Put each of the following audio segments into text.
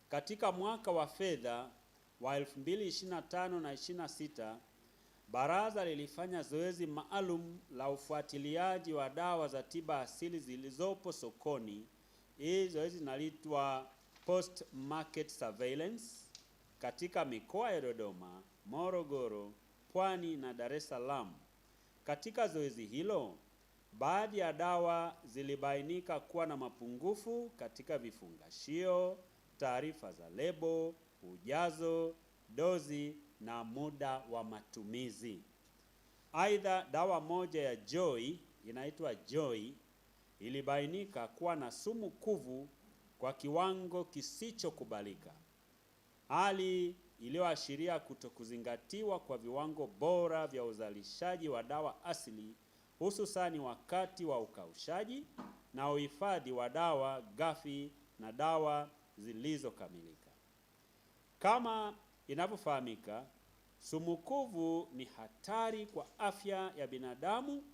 katika mwaka wa fedha wa 2025 na 26, baraza lilifanya zoezi maalum la ufuatiliaji wa dawa za tiba asili zilizopo sokoni. Hii zoezi linaloitwa post market surveillance katika mikoa ya Dodoma, Morogoro, Pwani na Dar es Salaam. Katika zoezi hilo, baadhi ya dawa zilibainika kuwa na mapungufu katika vifungashio, taarifa za lebo, ujazo, dozi na muda wa matumizi. Aidha, dawa moja ya Joy, inaitwa Joy, ilibainika kuwa na sumu kuvu kwa kiwango kisichokubalika, hali iliyoashiria kutokuzingatiwa kwa viwango bora vya uzalishaji wa dawa asili, hususani wakati wa ukaushaji na uhifadhi wa dawa ghafi na dawa zilizokamilika. Kama inavyofahamika, sumu kuvu ni hatari kwa afya ya binadamu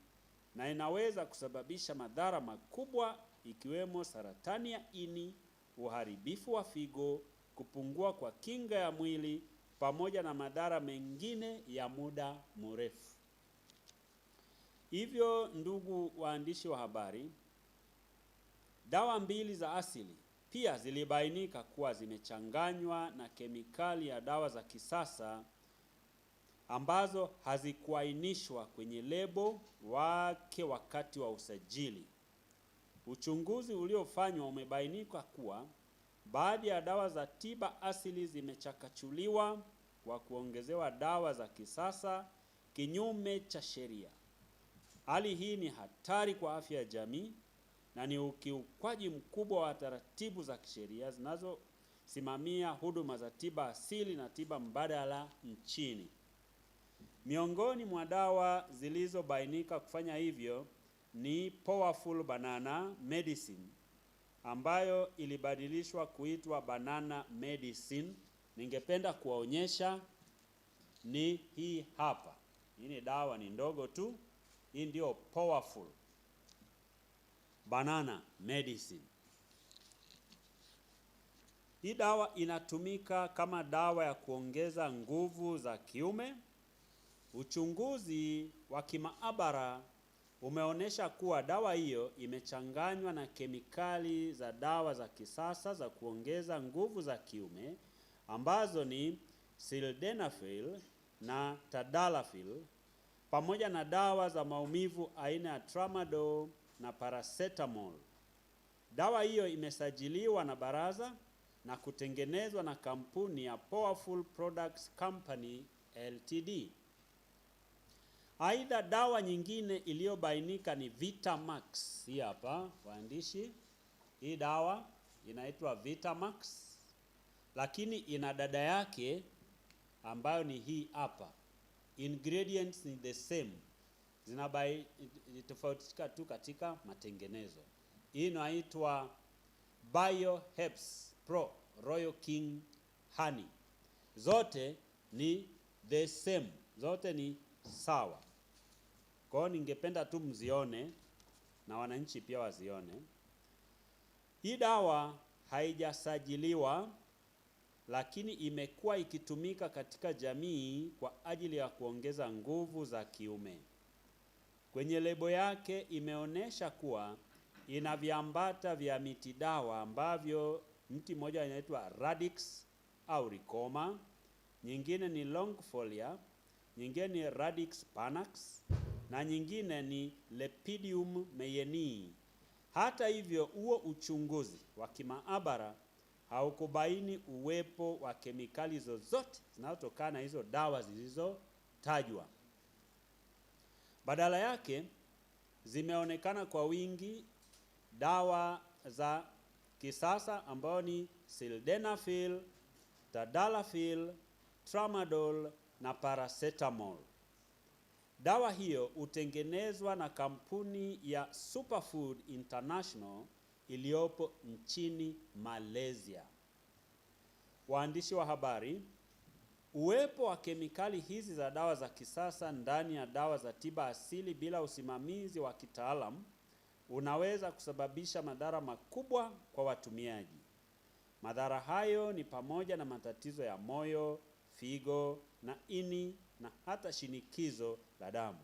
na inaweza kusababisha madhara makubwa ikiwemo saratani ya ini, uharibifu wa figo, kupungua kwa kinga ya mwili pamoja na madhara mengine ya muda mrefu. Hivyo, ndugu waandishi wa habari, dawa mbili za asili pia zilibainika kuwa zimechanganywa na kemikali ya dawa za kisasa ambazo hazikuainishwa kwenye lebo wake wakati wa usajili. Uchunguzi uliofanywa umebainika kuwa baadhi ya dawa za tiba asili zimechakachuliwa kwa kuongezewa dawa za kisasa kinyume cha sheria. Hali hii ni hatari kwa afya ya jamii na ni ukiukwaji mkubwa wa taratibu za kisheria zinazosimamia huduma za tiba asili na tiba mbadala nchini. Miongoni mwa dawa zilizobainika kufanya hivyo ni Powerful Banana Medicine, ambayo ilibadilishwa kuitwa Banana Medicine. Ningependa kuwaonyesha ni hii hapa. Hii ni dawa, ni ndogo tu. Hii ndio Powerful Banana Medicine. Hii dawa inatumika kama dawa ya kuongeza nguvu za kiume. Uchunguzi wa kimaabara umeonyesha kuwa dawa hiyo imechanganywa na kemikali za dawa za kisasa za kuongeza nguvu za kiume ambazo ni sildenafil na tadalafil, pamoja na dawa za maumivu aina ya tramadol na paracetamol. Dawa hiyo imesajiliwa na baraza na kutengenezwa na kampuni ya Powerful Products Company Ltd. Aidha, dawa nyingine iliyobainika ni Vitamax. Hii hapa waandishi, hii dawa inaitwa Vitamax, lakini ina dada yake ambayo ni hii hapa. Ingredients ni the same, zinatofautika tu katika matengenezo. Hii inaitwa Bioherbs Pro Royal King Honey. Zote ni the same, zote ni sawa. Kwa hiyo ningependa tu mzione na wananchi pia wazione. Hii dawa haijasajiliwa, lakini imekuwa ikitumika katika jamii kwa ajili ya kuongeza nguvu za kiume. Kwenye lebo yake imeonyesha kuwa ina viambata vya miti dawa ambavyo mti mmoja inaitwa Radix au Ricoma, nyingine ni Longfolia, nyingine ni Radix panax na nyingine ni Lepidium meyeni. Hata hivyo, huo uchunguzi wa kimaabara haukubaini uwepo wa kemikali zozote zinazotokana na hizo dawa zilizotajwa. Badala yake, zimeonekana kwa wingi dawa za kisasa ambao ni sildenafil, tadalafil, tramadol na paracetamol. Dawa hiyo hutengenezwa na kampuni ya Superfood International iliyopo nchini Malaysia. Waandishi wa habari, uwepo wa kemikali hizi za dawa za kisasa ndani ya dawa za tiba asili bila usimamizi wa kitaalamu unaweza kusababisha madhara makubwa kwa watumiaji. Madhara hayo ni pamoja na matatizo ya moyo, figo na ini na hata shinikizo la damu.